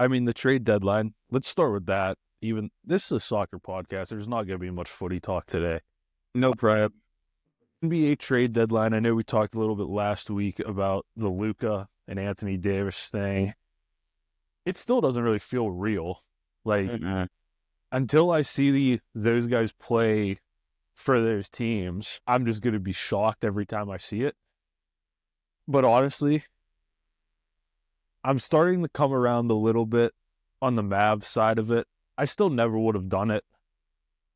I mean, the trade deadline, let's start with that. Even this is a soccer podcast. There's not going to be much footy talk today. No prep. NBA trade deadline. I know we talked a little bit last week about the Luka and Anthony Davis thing. It still doesn't really feel real. Like, until I see those guys play for those teams, I'm just going to be shocked every time I see it. But honestly, I'm starting to come around a little bit on the Mavs side of it. I still never would have done it,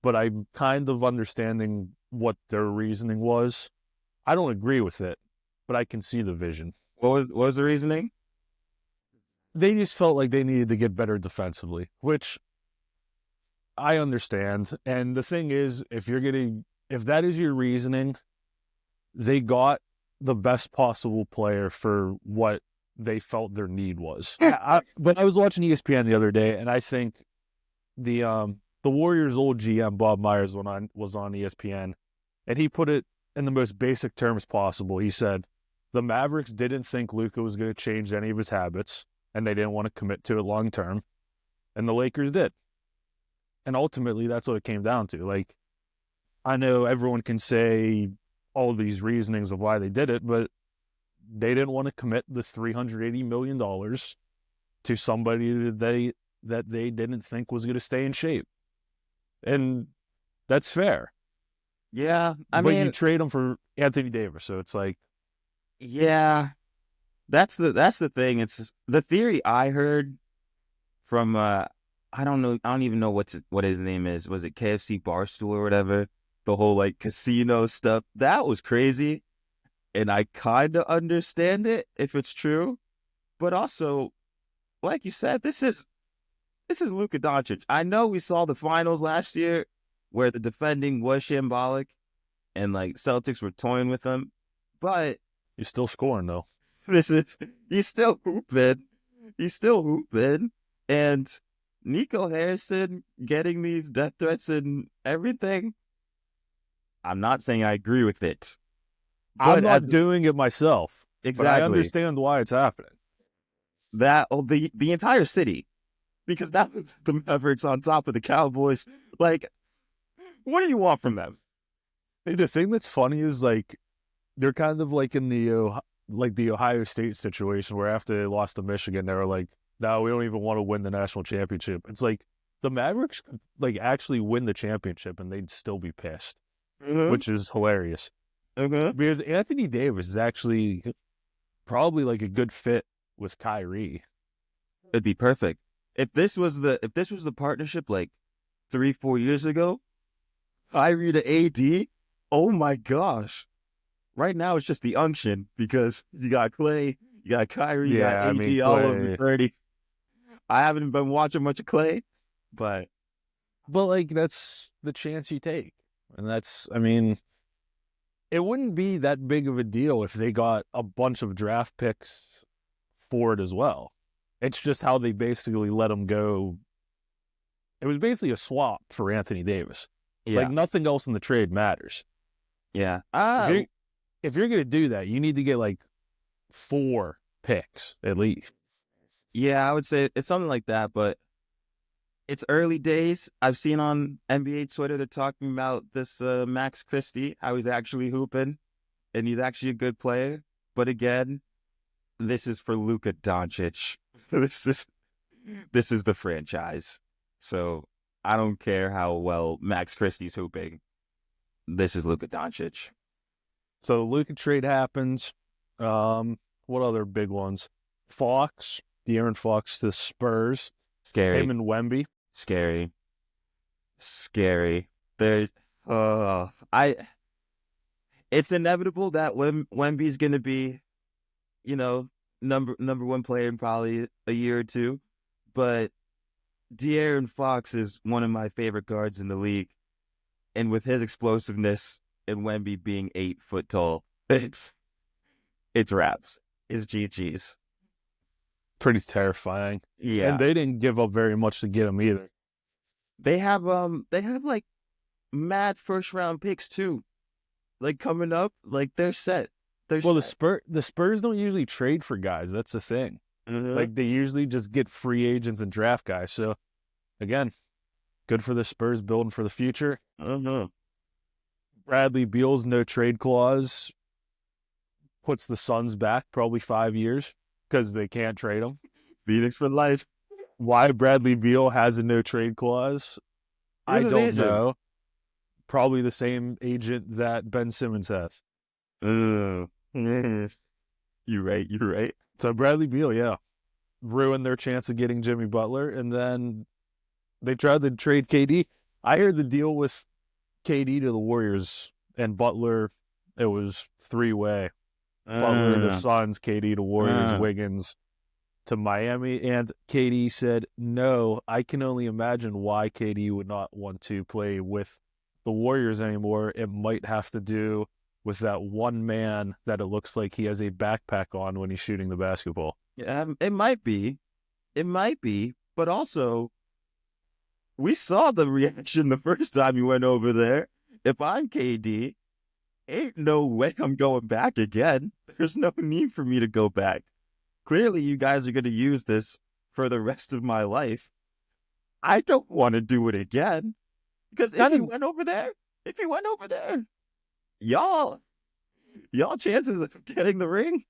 but I'm kind of understanding what their reasoning was. I don't agree with it, but I can see the vision. What was the reasoning? They just felt like they needed to get better defensively, which I understand. And the thing is, if that is your reasoning, they got the best possible player for what they felt their need was. But I was watching ESPN the other day, and I think the Warriors' old GM Bob Myers was on ESPN, and he put it in the most basic terms possible. He said the Mavericks didn't think Luka was going to change any of his habits, and they didn't want to commit to it long term, and the Lakers did. And ultimately, that's what it came down to. Like, I know everyone can say all of these reasonings of why they did it, but they didn't want to commit the $380 million to somebody that they didn't think was going to stay in shape. And that's fair. Yeah, but you trade him for Anthony Davis, so it's like, yeah, that's the thing. It's just, the theory I heard from I don't even know what his name is. Was it KFC Barstool or whatever? The whole like casino stuff, that was crazy. And I kind of understand it if it's true, but also, like you said, this is Luka Doncic. I know we saw the finals last year where the defending was shambolic, and like Celtics were toying with him, but you're still scoring though. He's still hooping, and Nico Harrison getting these death threats and everything. I'm not saying I agree with it. I'm not doing it myself. Exactly. But I understand why it's happening. The entire city, because that was the Mavericks on top of the Cowboys. Like, what do you want from them? Hey, the thing that's funny is like they're kind of like in the Ohio State situation where after they lost to Michigan, they were like, "No, we don't even want to win the national championship." It's like the Mavericks could like actually win the championship and they'd still be pissed, which is hilarious. Because Anthony Davis is actually probably like a good fit with Kyrie. It'd be perfect. If this was the partnership like 3-4 years ago, Kyrie to AD, oh my gosh. Right now it's just the unction because you got Clay, you got Kyrie, you got AD all over 30. I haven't been watching much of Clay, but like that's the chance you take. And that's, I mean, it wouldn't be that big of a deal if they got a bunch of draft picks for it as well. It's just how they basically let him go. It was basically a swap for Anthony Davis. Yeah. Like nothing else in the trade matters. Yeah. If you're going to do that, you need to get like 4 picks at least. Yeah, I would say it's something like that, but it's early days. I've seen on NBA Twitter they're talking about this Max Christie, how he's actually hooping, and he's actually a good player. But again, this is for Luka Doncic. This is the franchise. So I don't care how well Max Christie's hooping. This is Luka Doncic. So the Luka trade happens. What other big ones? De'Aaron Fox to Spurs. Scary. Him and Wemby. Scary. There's, it's inevitable that Wemby's going to be, number one player in probably a year or two. But De'Aaron Fox is one of my favorite guards in the league. And with his explosiveness and Wemby being 8 foot tall, it's wraps. It's GG's. Pretty terrifying. Yeah. And they didn't give up very much to get him either. They have like mad first round picks too. Like coming up, like they're set. The Spurs don't usually trade for guys. That's the thing. Uh-huh. Like they usually just get free agents and draft guys. So again, good for the Spurs building for the future. Uh-huh. Bradley Beal's no trade clause puts the Suns back probably 5 years because they can't trade him. Phoenix for life. Why Bradley Beal has a no trade clause, I Who's his don't agent? know. Probably the same agent that Ben Simmons has. Uh, you're right. You're right. So Bradley Beal, yeah, ruined their chance of getting Jimmy Butler, and then they tried to trade KD. I heard the deal with KD to the Warriors and Butler, it was three-way. Butler to Uh, Suns, KD to Warriors, uh, Wiggins to Miami, and KD said, no, I can only imagine why KD would not want to play with the Warriors anymore. It might have to do with that one man that it looks like he has a backpack on when he's shooting the basketball. yeah, it might be. It might be. But also, we saw the reaction the first time you went over there. If I'm KD, ain't no way I'm going back again. There's no need for me to go back. Clearly, you guys are going to use this for the rest of my life. I don't want to do it again. Because if you went over there, y'all chances of getting the ring,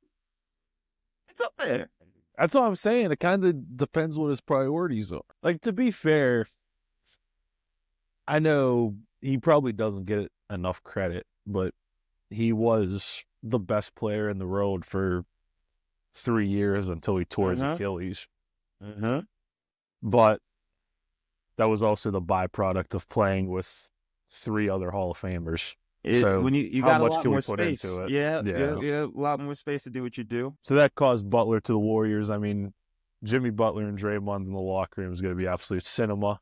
it's up there. That's what I'm saying. It kind of depends what his priorities are. Like, to be fair, I know he probably doesn't get enough credit, but he was the best player in the world for 3 years until he tore his Achilles. Uh-huh. But that was also the byproduct of playing with 3 other Hall of Famers. So when you how got a much lot can more we put space. into it? Yeah, a lot more space to do what you do. So that caused Butler to the Warriors. I mean, Jimmy Butler and Draymond in the locker room is going to be absolute cinema.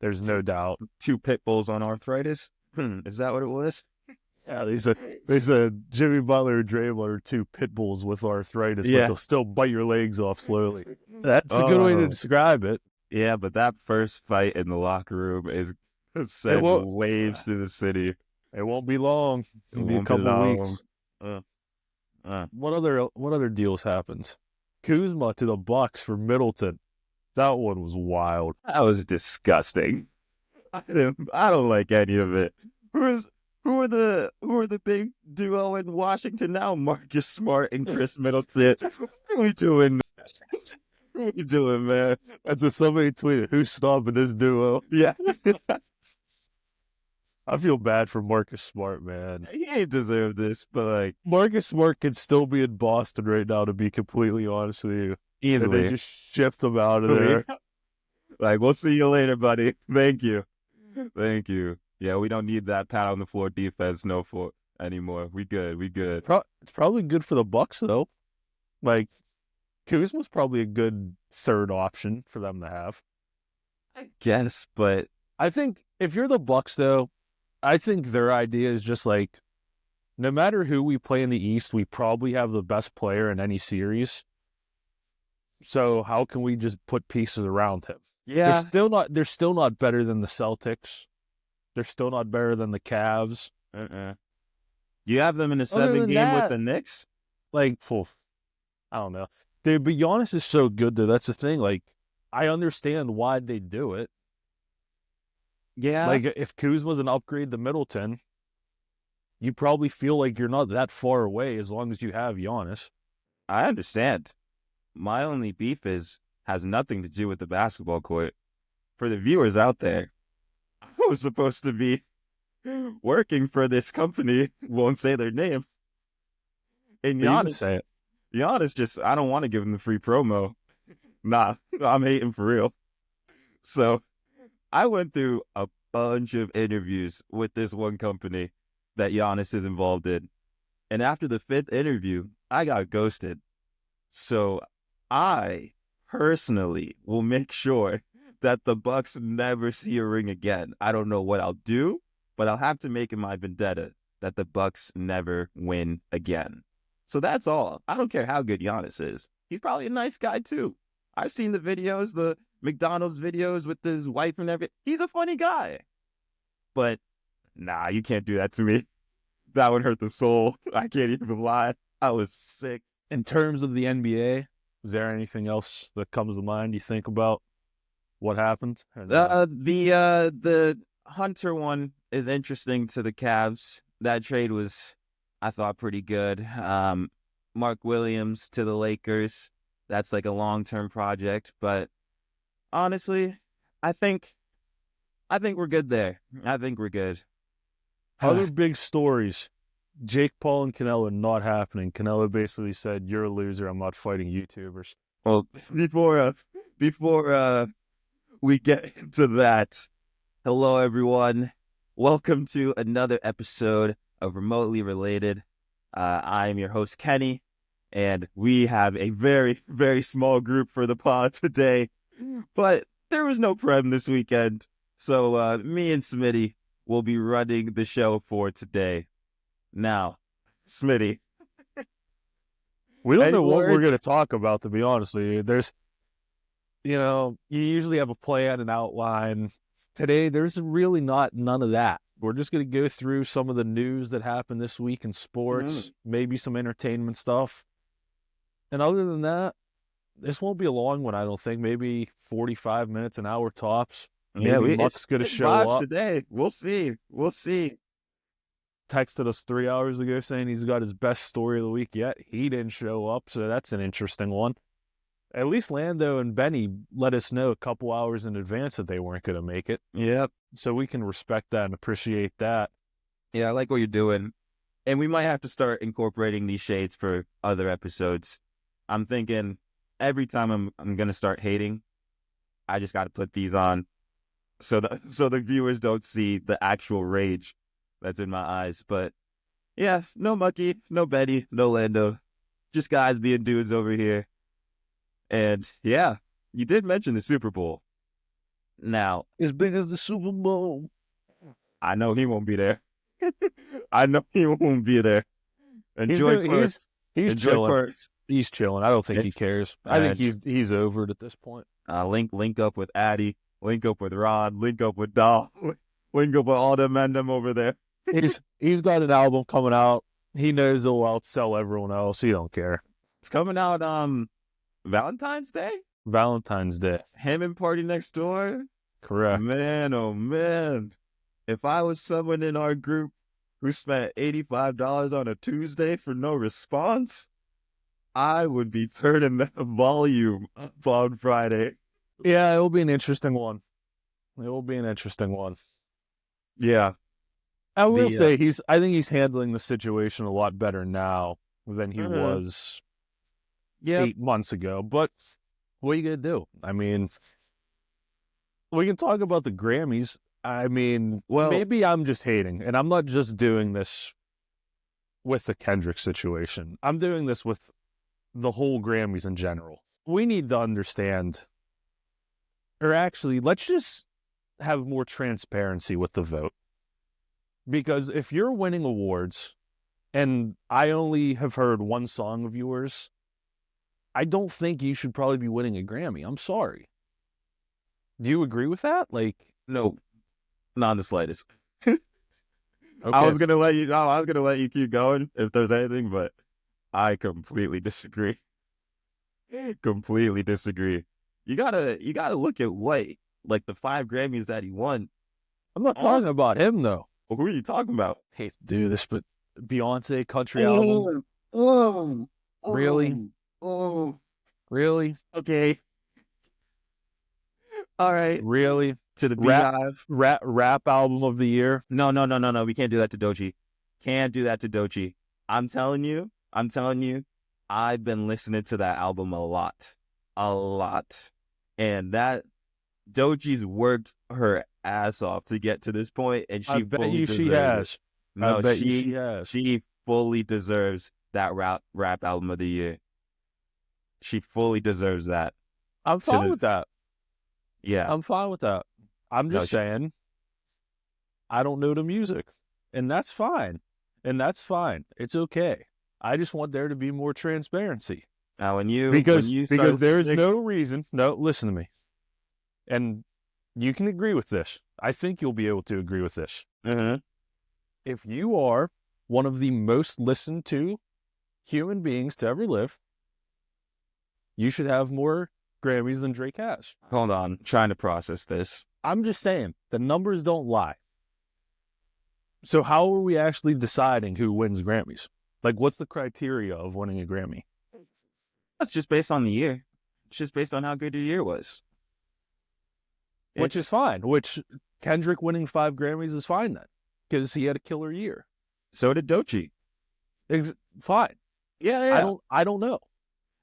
There's no doubt. 2 pit bulls on arthritis. Is that what it was? Yeah, they said Jimmy Butler and Draymond are 2 pit bulls with arthritis, but they'll still bite your legs off slowly. That's a good way to describe it. Yeah, but that first fight in the locker room is sent waves through the city. It won't be long. It'll be a won't be couple long. weeks. What other deals happened? Kuzma to the Bucks for Middleton. That one was wild. That was disgusting. I don't like any of it. Who are the big duo in Washington now? Marcus Smart and Chris Middleton. What are we doing? What are you doing, man? That's what somebody tweeted. Who's stopping this duo? Yeah. I feel bad for Marcus Smart, man. He ain't deserve this, but like Marcus Smart could still be in Boston right now, to be completely honest with you. easily. And they just shipped him out of there. Like, we'll see you later, buddy. Thank you. Yeah, we don't need that pat on the floor defense anymore. We good. It's probably good for the Bucks though. Like, Kuzma's probably a good third option for them to have. I guess, but I think if you're the Bucks though, I think their idea is just like, no matter who we play in the East, we probably have the best player in any series. So how can we just put pieces around him? yeah, They're still not better than the Celtics. They're still not better than the Cavs. You have them in a 7-game with the Knicks? Like, I don't know. Dude, but Giannis is so good though. That's the thing. Like, I understand why they do it. Yeah. Like, if Kuzma's an upgrade to Middleton, you probably feel like you're not that far away as long as you have Giannis. I understand. My only beef has nothing to do with the basketball court. For the viewers out there, I was supposed to be working for this company, won't say their name. And Giannis just, I don't want to give him the free promo. Nah, I'm hating for real. So I went through a bunch of interviews with this one company that Giannis is involved in. And after the 5th interview, I got ghosted. So I personally will make sure that the Bucks never see a ring again. I don't know what I'll do, but I'll have to make it my vendetta that the Bucks never win again. So that's all. I don't care how good Giannis is. He's probably a nice guy too. I've seen the videos, the McDonald's videos with his wife and everything. He's a funny guy. But nah, you can't do that to me. That would hurt the soul. I can't even lie. I was sick. In terms of the NBA, Is there anything else that comes to mind you think about what happened? And, The Hunter one is interesting to the Cavs. That trade was, I thought, pretty good. Mark Williams to the Lakers. That's like a long-term project, but honestly, I think we're good there. I think we're good. other big stories. Jake Paul and Canelo not happening. Canelo basically said, "You're a loser. I'm not fighting YouTubers." Well, before we get into that, hello everyone. Welcome to another episode of Remotely Related. I am your host Kenny, and we have a very, very small group for the pod today. But there was no Prem this weekend, so me and Smitty will be running the show for today. Now, Smitty, We don't any know what we're words? going to talk about, to be honest with you. There's, you usually have a plan, an outline. Today, there's really none of that. We're just going to go through some of the news that happened this week in sports, maybe some entertainment stuff. And other than that, this won't be a long one, I don't think. Maybe 45 minutes, an hour tops. Maybe Muck's going to show up. Today. We'll see. Texted us 3 hours ago saying he's got his best story of the week yet. He didn't show up, so that's an interesting one. At least Lando and Benny let us know a couple hours in advance that they weren't going to make it. Yep. So we can respect that and appreciate that. Yeah, I like what you're doing. And we might have to start incorporating these shades for other episodes. I'm thinking every time I'm going to start hating, I just got to put these on so the viewers don't see the actual rage that's in my eyes. But yeah, no Mucky, no Betty, no Lando. Just guys being dudes over here. And yeah, you did mention the Super Bowl. Now, As big as the Super Bowl. I know he won't be there. Enjoy first. He's Enjoy chilling. first. He's chilling. I don't think he cares. I think he's over it at this point. Link up with Addy. Link up with Rod. Link up with Doll. Link up with all them and them over there. He's got an album coming out. He knows it'll outsell everyone else. He don't care. It's coming out Valentine's Day? Valentine's Day. Him and Party Next Door? Correct. Man, oh man. If I was someone in our group who spent $85 on a Tuesday for no response, I would be turning the volume up on Friday. Yeah, it will be an interesting one. Yeah. I will say I think he's handling the situation a lot better now than he was 8 months ago. But what are you going to do? I mean, we can talk about the Grammys. I mean, maybe I'm just hating, and I'm not just doing this with the Kendrick situation. I'm doing this with the whole Grammys in general. We need to understand, or actually, let's just have more transparency with the vote. Because if you're winning awards, and I only have heard one song of yours, I don't think you should probably be winning a Grammy. I'm sorry. Do you agree with that? No, not in the slightest. Okay. I was gonna let you keep going if there's anything, but I completely disagree. Completely disagree. You gotta look at the 5 Grammys that he won. I'm not talking about him though. Well, who are you talking about? I hate to do this, but Beyonce country album. Really? Really? Okay. All right. Really? To the Beehive. Rap album of the year. No. We can't do that to Doechii. Can't do that to Doechii. I'm telling you, I've been listening to that album a lot. And that Doechii's worked her ass off to get to this point, and she fully deserves it. No, she fully deserves that rap album of the year. She fully deserves that. I'm fine with that. Yeah. I'm fine with that. I'm just saying, I don't know the music, and that's fine. It's okay. I just want there to be more transparency. Now, because there's no reason. No, listen to me. And you can agree with this. I think you'll be able to agree with this. Uh-huh. If you are one of the most listened to human beings to ever live, You should have more Grammys than Drake has. Hold on, trying to process this. I'm just saying, the numbers don't lie. So how are we actually deciding who wins Grammys? Like, what's the criteria of winning a Grammy? That's just based on the year. It's just based on how good your year was. Which is fine. Which Kendrick winning 5 Grammys is fine then, because he had a killer year. So did Doechii. Fine. Yeah. I don't know.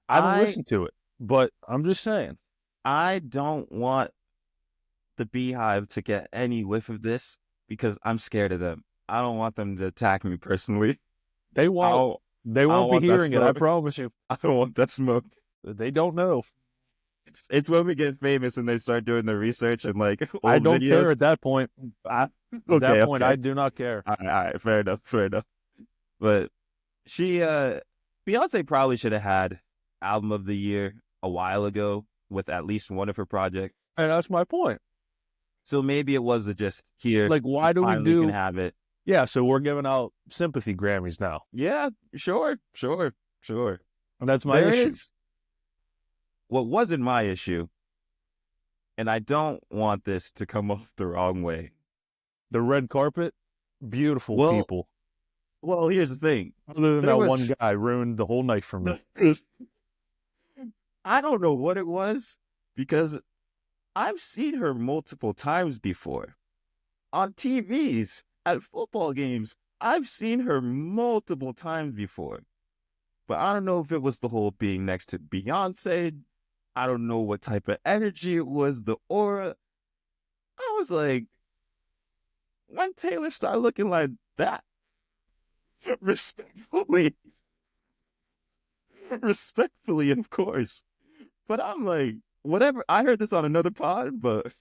I don't listen to it, but I'm just saying. I don't want the Beehive to get any whiff of this because I'm scared of them. I don't want them to attack me personally. They won't. They won't be hearing it. I promise you. I don't want that smoke. They don't know. It's when we get famous and they start doing the research and like old I don't videos. care at that point. At that point, I do not care. All right, fair enough. But Beyonce probably should have had album of the year a while ago with at least one of her projects. And that's my point. So maybe it was just here. Like, why do we can have it? Yeah, so we're giving out sympathy Grammys now. Yeah, sure. And that's my issue. What wasn't my issue, and I don't want this to come off the wrong way. The red carpet, beautiful people. Well, here's the thing. Other than that one guy ruined the whole night for me. I don't know what it was, because I've seen her multiple times before. On TVs, at football games, I've seen her multiple times before. But I don't know if it was the whole being next to Beyonce. I don't know what type of energy it was, the aura. I was like, when Taylor started looking like that, respectfully, of course. But I'm like, whatever, I heard this on another pod, but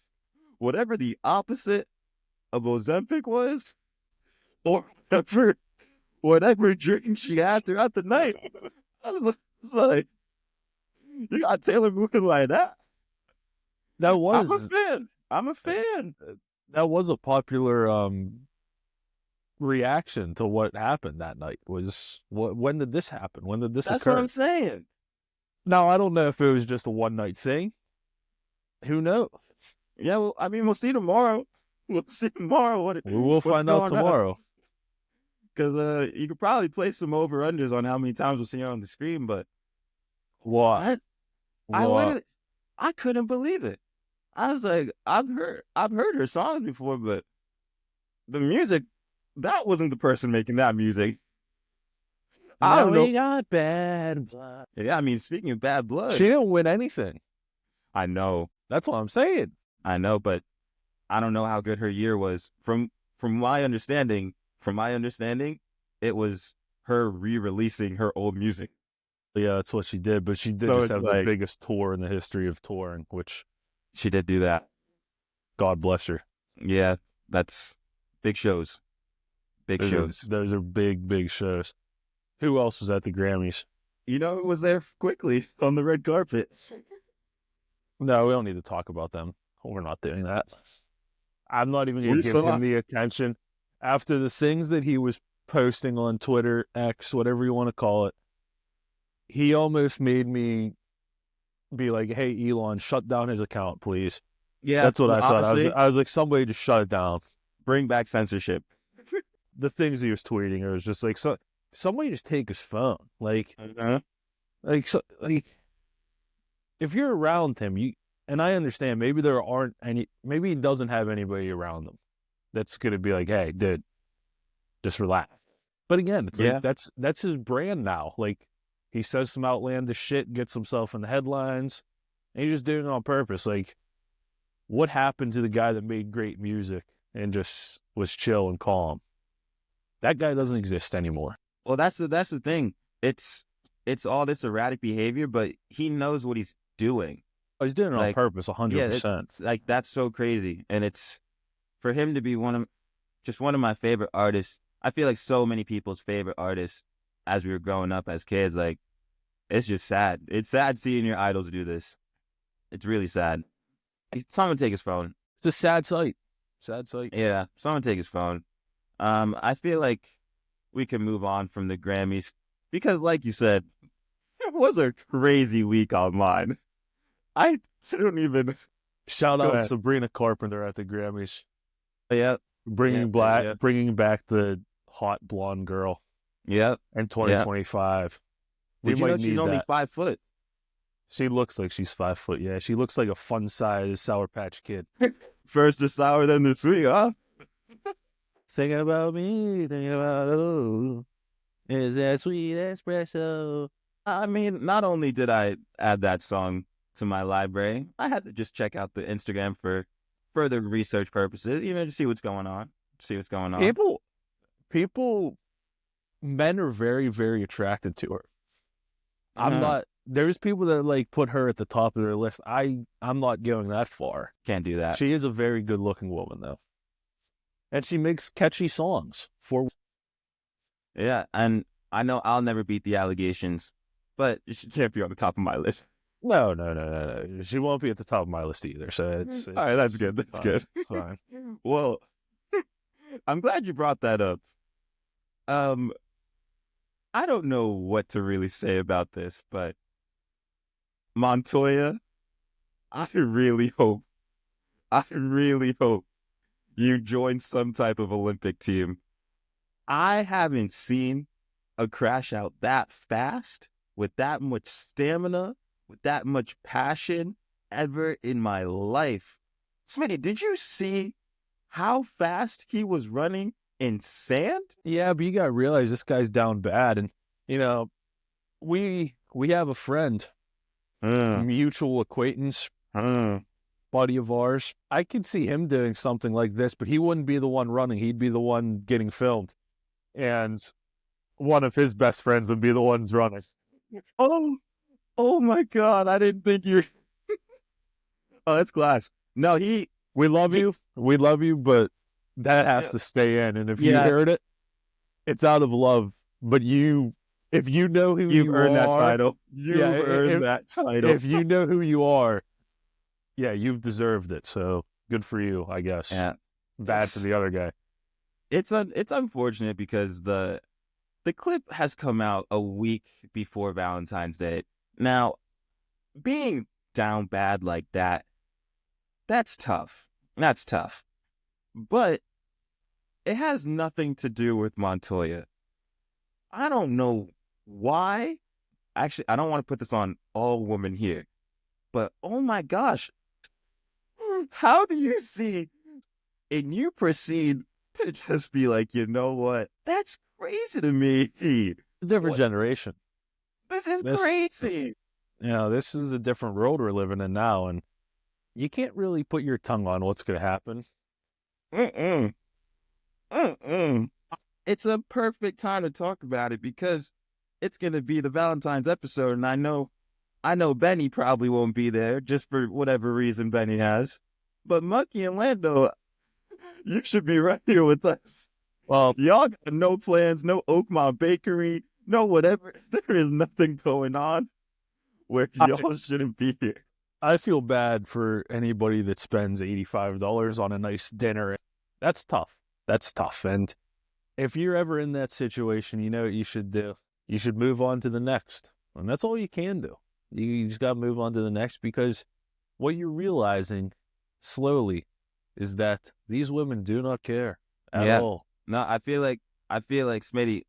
whatever the opposite of Ozempic was, or whatever drink she had throughout the night, I was like, you got Taylor moving like that? I'm a fan. That was a popular reaction to what happened that night. When did this happen? When did this occur? That's what I'm saying. Now, I don't know if it was just a one-night thing. Who knows? Yeah, well, I mean, we'll see tomorrow. We will find out tomorrow. Because you could probably play some over-unders on how many times we'll see her on the screen, but what? I couldn't believe it. I was like, I've heard her songs before, but the music, that wasn't the person making that music. I don't know. We got bad blood. Yeah, I mean, speaking of bad blood, she didn't win anything. I know. That's what I'm saying. I know, but I don't know how good her year was. From my understanding, it was her re-releasing her old music. Yeah, that's what she did, but she did just have the biggest tour in the history of touring, which she did do that. God bless her. Yeah, that's big shows. Those are big shows. Who else was at the Grammys? You know, it was there quickly on the red carpet. No, we don't need to talk about them. We're not doing that. I'm not even going to give him the attention. After the things that he was posting on Twitter, X, whatever you want to call it, he almost made me be like, hey, Elon, shut down his account, please. Yeah. That's what I thought. I was like, somebody just shut it down. Bring back censorship. The things he was tweeting, it was just like, somebody just take his phone. Like, if you're around him, and I understand, maybe maybe he doesn't have anybody around him that's going to be like, hey, dude, just relax. But again, it's like, that's his brand now. Like, he says some outlandish shit, gets himself in the headlines, and he's just doing it on purpose. Like, what happened to the guy that made great music and just was chill and calm? That guy doesn't exist anymore. Well, that's the thing. It's all this erratic behavior, but he knows what he's doing. Oh, he's doing it on purpose, 100%. Like, that's so crazy. And it's, for him to be one of my favorite artists. I feel like so many people's favorite artists as we were growing up as kids. Like, it's just sad. It's sad seeing your idols do this. It's really sad. Someone take his phone. It's a sad sight. Sad sight. Yeah, someone take his phone. I feel like we can move on from the Grammys because, like you said, It was a crazy week online. I don't even. Shout Go out ahead. Sabrina Carpenter at the Grammys, Yep. bringing back the hot blonde girl Yep. in Yep. 2025. We Did you know might she's need only that. 5 foot? She looks like she's 5 foot. Yeah, she looks like a fun size Sour Patch Kid. First the sour, then the sweet, huh? Thinking about me, thinking about oh, is that sweet espresso? I mean, not only did I add that song to my library, I had to just check out the Instagram for further research purposes, to see what's going on. People, men are very, very attracted to her. I'm Uh-huh. not. There's people that like put her at the top of their list. I'm not going that far. Can't do that. She is a very good looking woman though, and she makes catchy songs for. Yeah, and I know I'll never beat the allegations, but she can't be on the top of my list. No. She won't be at the top of my list either. So it's All right, that's good. That's fine. good. It's fine. Well, I'm glad you brought that up. I don't know what to really say about this, but Montoya, I really hope you join some type of Olympic team. I haven't seen a crash out that fast, with that much stamina, with that much passion ever in my life. Smitty, did you see how fast he was running in sand? Yeah, but you gotta realize this guy's down bad, and we have a friend, mutual acquaintance, buddy of ours. I could see him doing something like this, but he wouldn't be the one running. He'd be the one getting filmed, and one of his best friends would be the ones running. Oh my God! I didn't think you. Oh, that's glass. No, we love you, but that has to stay in. And if you heard it, it's out of love. But if you know who you've you earned are, that title. You've earned that title. If you know who you are, yeah, you've deserved it. So good for you, I guess. Yeah. Bad for the other guy. It's unfortunate because the clip has come out a week before Valentine's Day. Now, being down bad like that, that's tough. That's tough. But it has nothing to do with Montoya. I don't know why. Actually, I don't want to put this on all women here. But oh my gosh. How do you see and you proceed to just be like, you know what? That's crazy to me. Different generation. This is crazy. This is a different world we're living in now, and you can't really put your tongue on what's going to happen. It's a perfect time to talk about it because it's going to be the Valentine's episode, and I know Benny probably won't be there just for whatever reason Benny has. But Mucky and Lando, you should be right here with us. Well, y'all got no plans, no Oakmont Bakery, no whatever. There is nothing going on where y'all shouldn't be here. I feel bad for anybody that spends $85 on a nice dinner. That's tough. And if you're ever in that situation, you know what you should do. You should move on to the next. And that's all you can do. You just got to move on to the next, because what you're realizing slowly is that these women do not care at all. No, I feel like Smitty,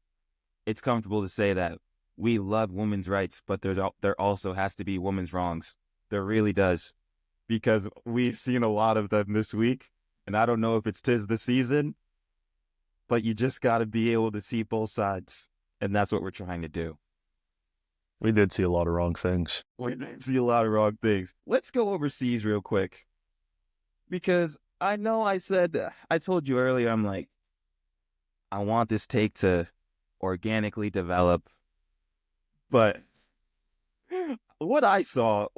it's comfortable to say that we love women's rights, but there also has to be women's wrongs. There really does, because we've seen a lot of them this week, and I don't know if it's 'tis the season, but you just got to be able to see both sides, and that's what we're trying to do. We did see a lot of wrong things. Let's go overseas real quick, because I know I told you earlier, I'm like, I want this take to organically develop, but what I saw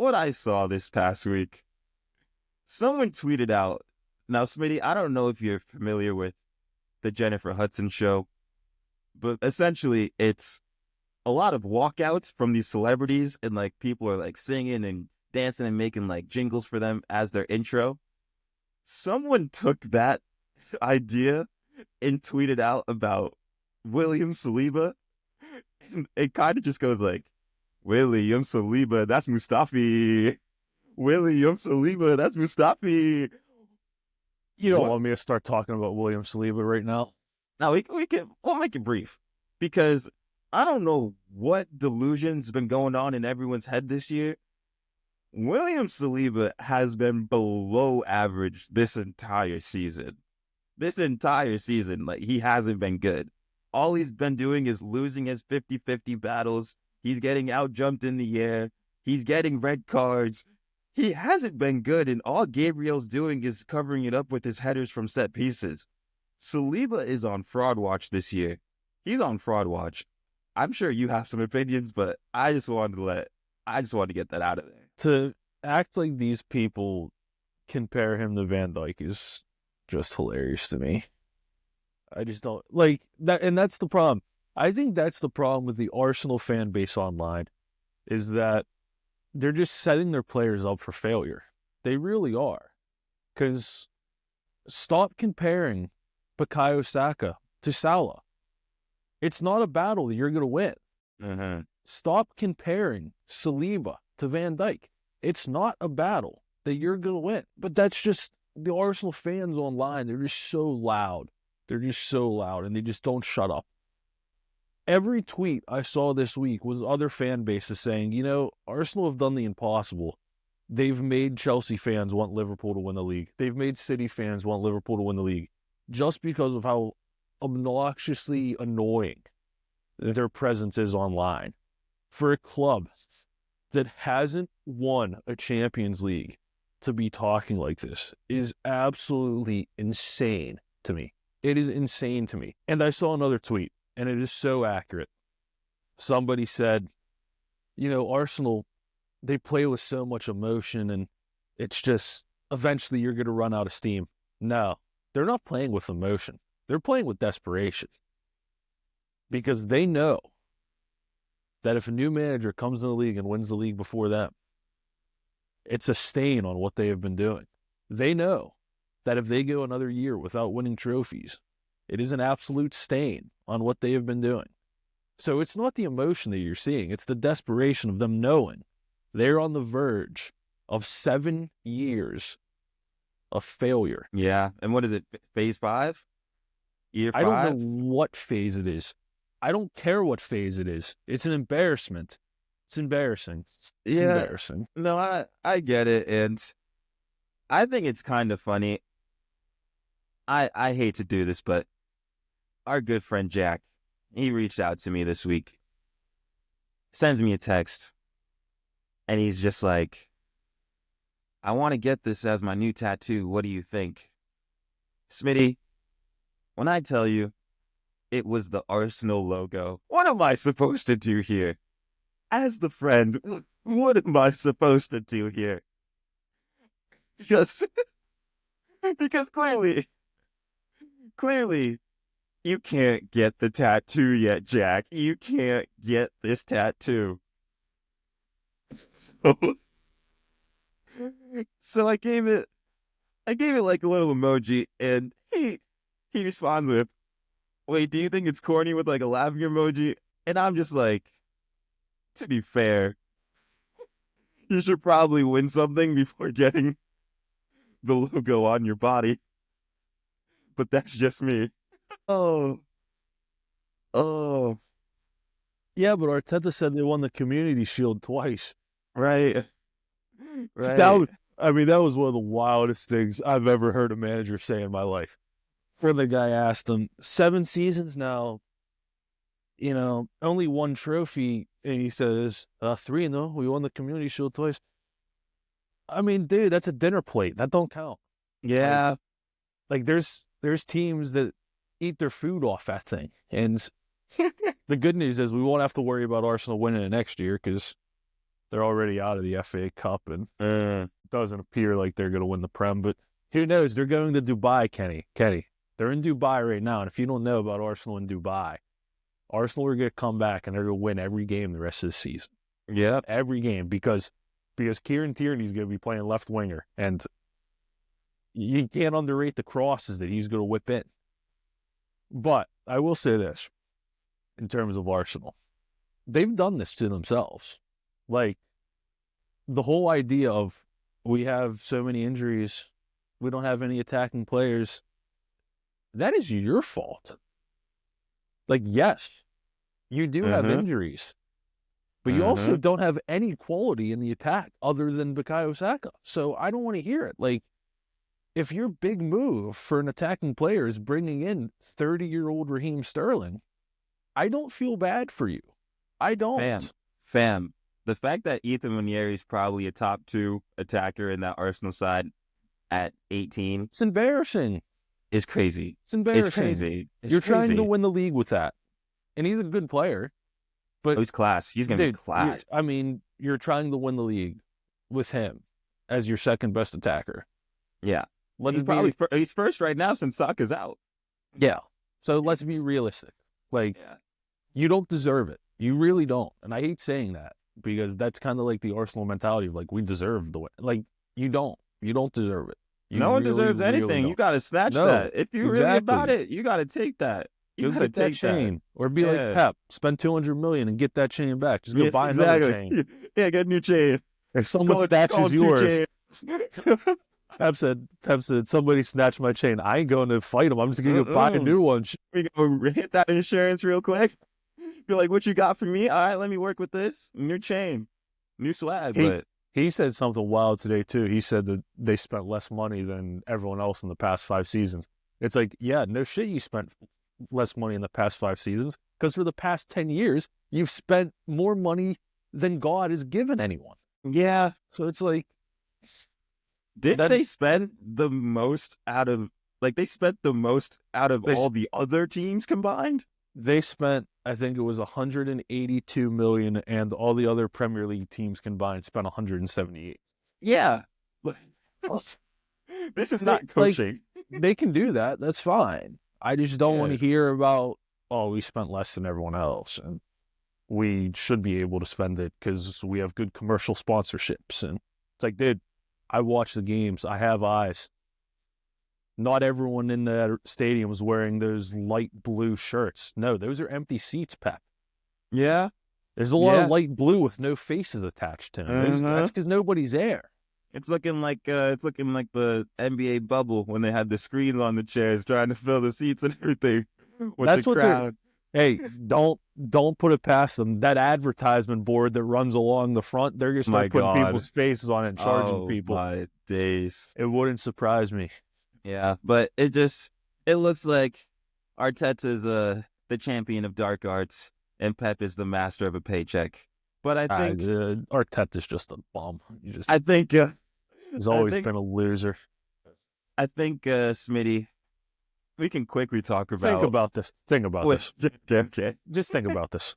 this past week, someone tweeted out. Now, Smitty, I don't know if you're familiar with the Jennifer Hudson show, but essentially it's a lot of walkouts from these celebrities, and like people are like singing and dancing and making like jingles for them as their intro. Someone took that idea and tweeted out about William Saliba, and it kind of just goes like, William Saliba, that's Mustafi. William Saliba, that's Mustafi. You don't What? want me to start talking about William Saliba right now. Now we'll make it brief because I don't know what delusion's been going on in everyone's head this year. William Saliba has been below average this entire season. This entire season, like, he hasn't been good. All he's been doing is losing his 50-50 battles. He's getting out-jumped in the air. He's getting red cards. He hasn't been good, and all Gabriel's doing is covering it up with his headers from set pieces. Saliba is on fraud watch this year. He's on fraud watch. I'm sure you have some opinions, but I just wanted to get that out of there. To act like these people compare him to Van Dijk is just hilarious to me. I just don't like that, and that's the problem. I think that's the problem with the Arsenal fan base online, is that they're just setting their players up for failure. They really are. Because stop comparing Bukayo Saka to Salah. It's not a battle that you're going to win. Uh-huh. Stop comparing Saliba to Van Dijk. It's not a battle that you're going to win. But that's just the Arsenal fans online. They're just so loud. They're just so loud, and they just don't shut up. Every tweet I saw this week was other fan bases saying, you know, Arsenal have done the impossible. They've made Chelsea fans want Liverpool to win the league. They've made City fans want Liverpool to win the league just because of how obnoxiously annoying their presence is online. For a club that hasn't won a Champions League to be talking like this is absolutely insane to me. It is insane to me. And I saw another tweet, and it is so accurate. Somebody said, you know, Arsenal, they play with so much emotion, and it's just, eventually you're going to run out of steam. No, they're not playing with emotion. They're playing with desperation. Because they know that if a new manager comes in the league and wins the league before them, it's a stain on what they have been doing. They know that if they go another year without winning trophies, it is an absolute stain on what they have been doing. So it's not the emotion that you're seeing. It's the desperation of them knowing they're on the verge of 7 years of failure. Yeah. And what is it? Phase 5? Year 5? I don't know what phase it is. I don't care what phase it is. It's an embarrassment. It's embarrassing. It's embarrassing. No, I get it. And I think it's kind of funny. I hate to do this, but our good friend Jack, he reached out to me this week, sends me a text, and he's just like, I want to get this as my new tattoo. What do you think? Smitty, when I tell you it was the Arsenal logo, what am I supposed to do here? As the friend, what am I supposed to do here? Because clearly, you can't get the tattoo yet, Jack. You can't get this tattoo. So I gave it like a little emoji, and he responds with, wait, do you think it's corny with like a laughing emoji? And I'm just like, to be fair, you should probably win something before getting the logo on your body. But that's just me. Oh. Yeah, but Arteta said they won the Community Shield twice. Right. That was one of the wildest things I've ever heard a manager say in my life. Where the guy asked him, 7 seasons now, you know, only 1 trophy, and he says, 3 though. We won the Community Shield twice. I mean, dude, that's a dinner plate. That don't count. Yeah. Like there's teams that eat their food off that thing. And the good news is we won't have to worry about Arsenal winning it next year because they're already out of the FA Cup, and it doesn't appear like they're going to win the Prem. But who knows? They're going to Dubai, Kenny. They're in Dubai right now, and if you don't know about Arsenal in Dubai, Arsenal are going to come back and they're going to win every game the rest of the season. Yeah. Every game because Kieran Tierney's going to be playing left winger, and you can't underrate the crosses that he's going to whip in. But I will say this, in terms of Arsenal, they've done this to themselves. Like, the whole idea of we have so many injuries, we don't have any attacking players, that is your fault. Like, yes, you do have Mm-hmm. injuries, but you Mm-hmm. also don't have any quality in the attack other than Bukayo Saka. So I don't want to hear it. Like, if your big move for an attacking player is bringing in 30-year-old Raheem Sterling, I don't feel bad for you. I don't. Fam. The fact that Ethan Manieri is probably a top 2 attacker in that Arsenal side at 18 It's embarrassing. is crazy. It's embarrassing. It's crazy. It's You're crazy. trying to win the league with that. And he's a good player. But Oh, he's class. He's going to be class. I mean, you're trying to win the league with him as your second best attacker. Yeah. He's he's first right now since Saka's out. Yeah. So let's be realistic. Like, you don't deserve it. You really don't. And I hate saying that because that's kind of like the Arsenal mentality of like, we deserve the win. Like, you don't. You don't deserve it. No one deserves anything. You got to snatch that. If you're really about it, you got to take that. You got to take that chain. Or be like Pep, spend $200 million and get that chain back. Just go buy another chain. Yeah, get a new chain. If someone snatches yours. Pep said, somebody snatched my chain. I ain't going to fight him. I'm just going to go buy a new one. We go hit that insurance real quick. Be like, what you got for me? All right, let me work with this. New chain. New swag. He said something wild today, too. He said that they spent less money than everyone else in the past 5 seasons. It's like, yeah, no shit you spent less money in the past 5 seasons because for the past 10 years, you've spent more money than God has given anyone. Yeah. So it's like... they spend the most out of... Like, they spent the most out of all the other teams combined? They spent, I think it was $182 million, and all the other Premier League teams combined spent $178. Yeah. This is not coaching. Like, they can do that. That's fine. I just don't want to hear about, oh, we spent less than everyone else, and we should be able to spend it because we have good commercial sponsorships. And it's like, dude, I watch the games. I have eyes. Not everyone in the stadium is wearing those light blue shirts. No, those are empty seats, Pep. Yeah. There's a lot of light blue with no faces attached to them. That's because nobody's there. It's looking like the NBA bubble when they had the screens on the chairs trying to fill the seats and everything with the crowd. Hey, don't put it past them. That advertisement board that runs along the front, they're going to start putting people's faces on it and charging people. Oh, my days. It wouldn't surprise me. Yeah, but it looks like Arteta's the champion of dark arts and Pep is the master of a paycheck. But I think Arteta's just a bum. I think he's always been a loser. I think Smitty, we can quickly talk about Think about this. Okay. Just think about this.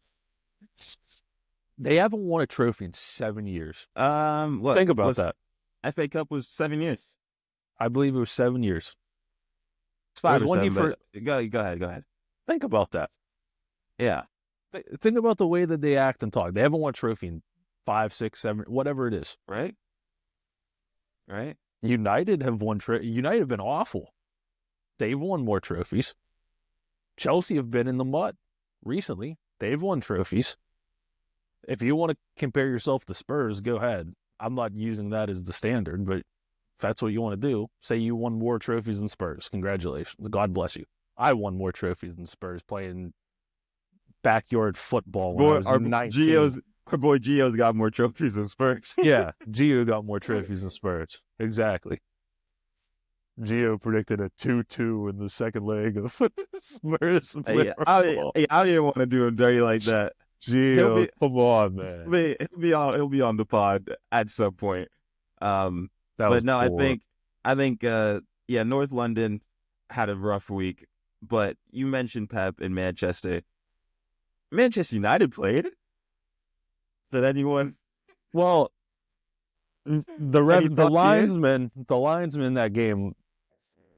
They haven't won a trophy in 7 years. Think about that. FA Cup was 7 years. I believe it was 7 years. It's 5 or 7, go ahead. Think about that. Yeah. Think about the way that they act and talk. They haven't won a trophy in 5, 6, 7, whatever it is. Right. United have won United have been awful. They've won more trophies. Chelsea have been in the mud recently. They've won trophies. If you want to compare yourself to Spurs, go ahead. I'm not using that as the standard, but if that's what you want to do, say you won more trophies than Spurs. Congratulations. God bless you. I won more trophies than Spurs playing backyard football when I was 19. Our boy Gio's got more trophies than Spurs. Yeah, Gio got more trophies than Spurs. Exactly. Gio predicted a 2-2 in the second leg of Spurs. I don't even want to do him dirty like that. Gio, come on, man. He'll be on the pod at some point. But no, poor. I think North London had a rough week, but you mentioned Pep in Manchester. Manchester United played. Did anyone? Well, the linesman in that game.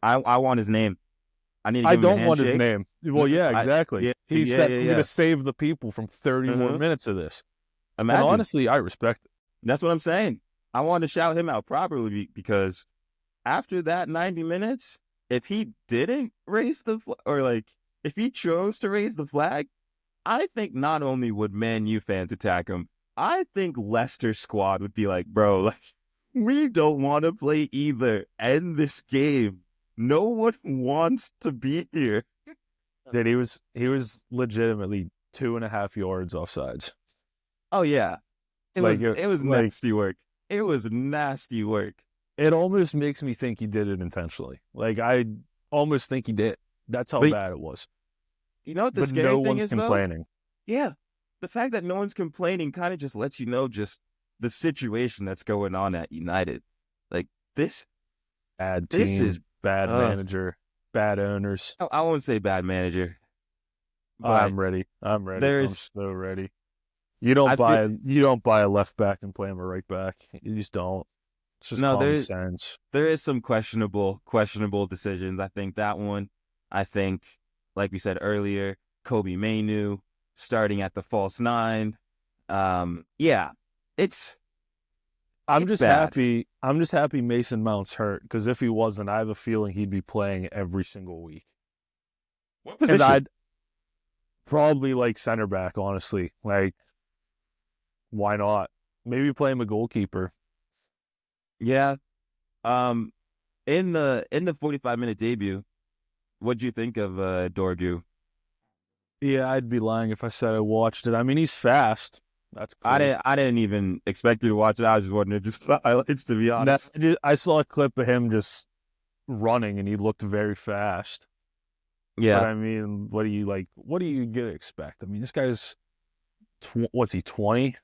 I want his name. I don't want his name. Well, yeah, exactly. He said, "I'm going to save the people from 30 more minutes of this." Imagine. And honestly, I respect it. That's what I'm saying. I want to shout him out properly because after that 90 minutes, if he didn't raise the if he chose to raise the flag, I think not only would Man U fans attack him, I think Leicester squad would be like, bro, like, we don't want to play either. End this game. No one wants to be here. Dude, he was legitimately 2.5 yards offsides. Oh yeah, it Like was it was like nasty work. It was nasty work. it almost makes me think he did it intentionally. Like I almost think he did. That's how But bad it was. you know what the But scary no thing one's is though? complaining. Yeah, the fact that no one's complaining kind of just lets you know just the situation that's going on at United. Like this, Bad this is. team, bad Uh, manager, bad owners. I won't say bad manager, but I'm ready. I'm ready. I'm there's. so ready. I feel You don't buy a left back and play him a right back. You just don't. It's just no. common sense. There is some questionable decisions. I think that one. I think, like we said earlier, Kobe Mainu starting at the false nine. Yeah, it's I'm it's just bad. happy. I'm just happy Mason Mount's hurt because if he wasn't, I have a feeling he'd be playing every single week. What And position? I'd probably like center back, honestly. Like, why not? Maybe play him a goalkeeper. Yeah. Um, in the 45-minute debut, what'd you think of Dorgu? Yeah, I'd be lying if I said I watched it. I mean, he's fast. That's cool. I didn't even expect you to watch it. I was just wondering just the highlights, to be honest. I saw a clip of him just running, and he looked very fast. But Yeah. I mean, what do you like? What do you get to expect? I mean, this guy's what's he 20?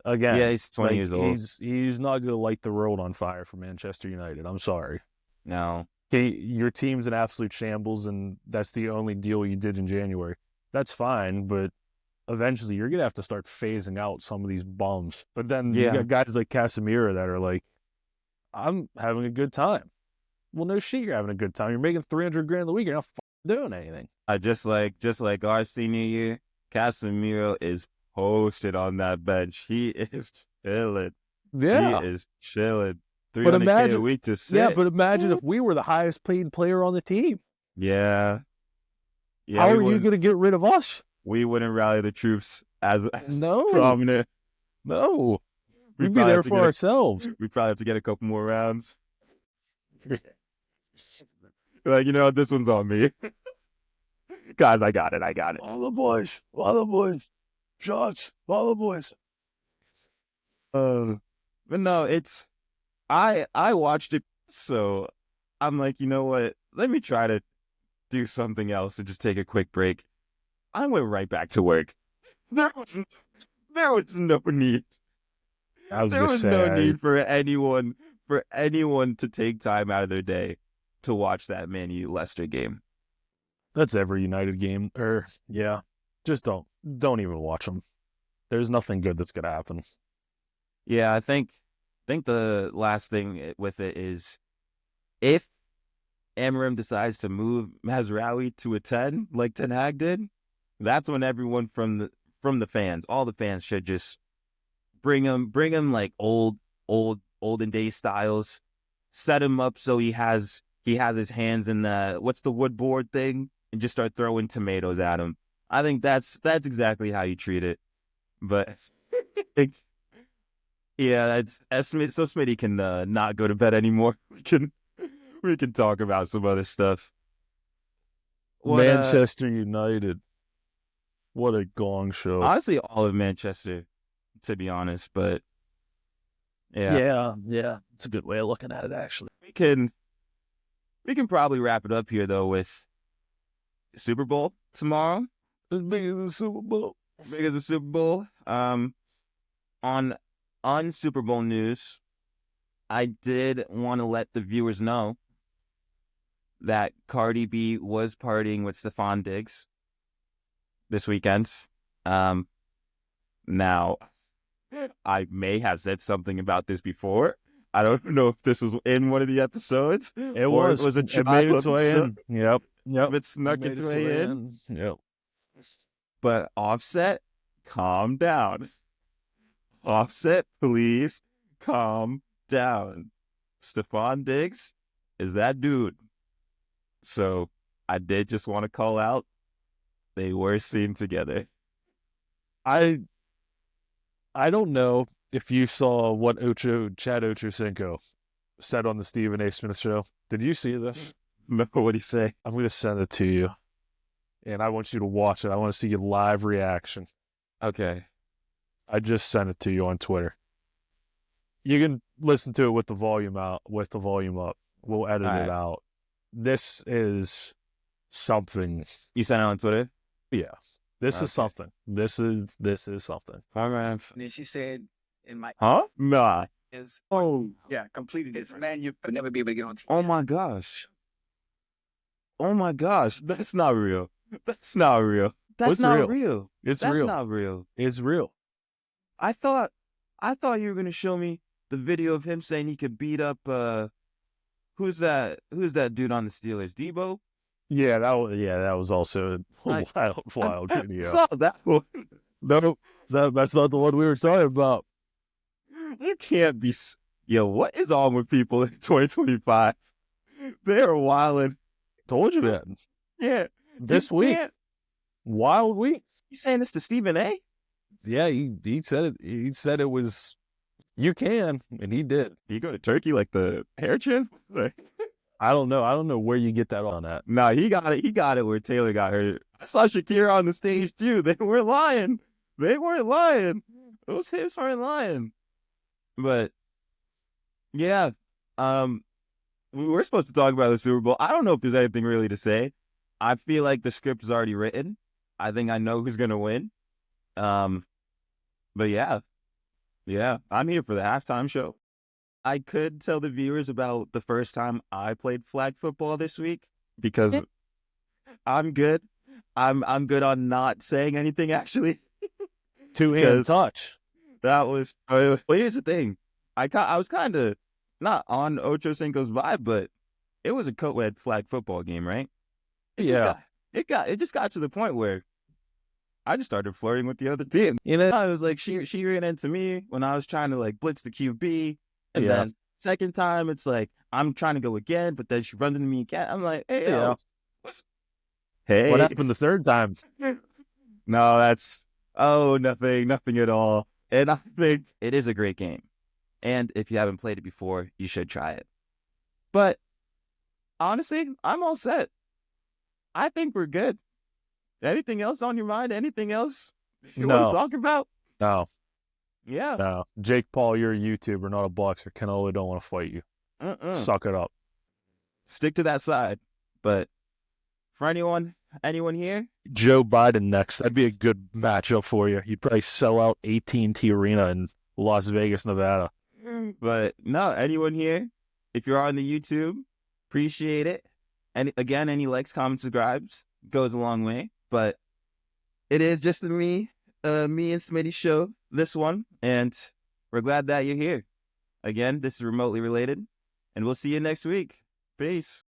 Yeah, Again, he's 20 like years old. he's not going to light the world on fire for Manchester United. I'm sorry. No. Okay, your team's in absolute shambles, and that's the only deal you did in January. That's fine, but eventually you're gonna have to start phasing out some of these bums. But then you Yeah. got guys like Casemiro that are like, I'm having a good time. Well, no shit, you're having a good time. You're making 300 grand a week. You're not doing anything. Just like our senior year, Casemiro is posted on that bench. He is chilling. He Yeah, is chilling. but 300K a imagine, week to yeah, sit. but imagine Woo. if we were the highest paid player on the team. Yeah. Yeah, How are you gonna get rid of us? we wouldn't rally the troops as No, prominent. no, We we'd be probably have there to for get ourselves. a couple more rounds. Like, this one's on me. Guys, I got it. I got it. All the boys, shots, all the boys. But no, I watched it, so I'm like, you know what? Let me try to do something else and just take a quick break. I went right back to work. There was there was no need. I was There gonna was no say need for anyone to take time out of their day to watch that Man U Leicester game. that's every United game. Or yeah, just don't even watch them. There's nothing good that's gonna happen. Yeah, I think the last thing with it is if Amarim decides to move Mazraoui to a 10 like Ten Hag did, that's when everyone from the fans, all the fans should just bring him like olden day styles, set him up so he has his hands in the what's the wood board thing and just start throwing tomatoes at him. I think that's exactly how you treat it. But yeah, that's so Smitty can not go to bed anymore. We can talk about some other stuff. What Manchester United. What a gong show. honestly all of Manchester, to be honest, but yeah. Yeah. It's a good way of looking at it, actually. We can probably wrap it up here though with Super Bowl tomorrow. As big as the Super Bowl. Big as the Super Bowl. On Super Bowl news, I did want to let the viewers know that Cardi B was partying with Stephon Diggs this weekend. Now I may have said something about this before. I don't know if this was in one of the episodes It or it was. was a It made trial its way episode. in. Yep. If Yep. it It snuck made its its way way in. in. Yep. But Offset, calm down. Offset, please calm down. Stephon Diggs is that dude. So I did just want to call out they were seen together. I I don't know if you saw what Chad Ochocinco said on the Stephen A. Smith show. Did you see this? No, what'd he say? I'm going to send it to you, and I want you to watch it. I want to see your live reaction. Okay. I just sent it to you on Twitter. You can listen to it with the volume out, with the volume up. We'll edit All it right. out. This is something. You sent it on Twitter? Yeah. This Okay. is something. This is something. All right. And then she said, "In my Huh? Nah. is Oh. yeah, completed this man, you would never be able to get on TV." Oh my gosh. Oh my gosh. That's not real. That's not real. That's It's not real. real. It's That's real. not real. It's real. I thought you were gonna show me the video of him saying he could beat up who's that dude on the Steelers? Debo? Yeah, that was also a wild I video. saw that one. No, that's not the one we were talking about. You can't be yo, what is on with people in 2025? They're wilding. Told you that. Yeah. This you week. can't- Wild week. You saying this to Stephen A? Yeah, he said it. He said it was. You can, and he did. Did you go to Turkey like the hair chin? Like, I don't know. I don't know where you get that on at. nah, he got it. He got it where Taylor got hurt. I saw Shakira on the stage too. They weren't lying. They weren't lying. Those hips weren't lying. But yeah, we were supposed to talk about the Super Bowl. I don't know if there's anything really to say. I feel like the script is already written. I think I know who's gonna win. But yeah, I'm here for the halftime show. I could tell the viewers about the first time I played flag football this week because I'm good. I'm good on not saying anything actually. Two-hand Because- touch. That was. Well, here's the thing. I was kind of not on Ocho Cinco's vibe, but it was a co-ed flag football game, right? It just got to the point where I just started flirting with the other team. You know, I was like, she ran into me when I was trying to like blitz the QB, and Yeah. then second time it's like I'm trying to go again, but then she runs into me again. I'm like, hey, Yeah. hey, What happened the third time? No, that's nothing at all. And I think it is a great game. And if you haven't played it before, you should try it. But honestly, I'm all set. I think we're good. Anything else on your mind? Anything else you want No. to talk about? No, Yeah. no. Jake Paul, you're a YouTuber, not a boxer. Canelo don't want to fight you. Suck it up. Stick to that side. But for anyone here, Joe Biden next. That'd be a good matchup for you. You'd probably sell out AT&T Arena in Las Vegas, Nevada. but no, anyone here, if you're on the YouTube, appreciate it. And again, any likes, comments, subscribes goes a long way. But it is just me and Smitty show, this one. And we're glad that you're here. Again, this is remotely related. And we'll see you next week. Peace.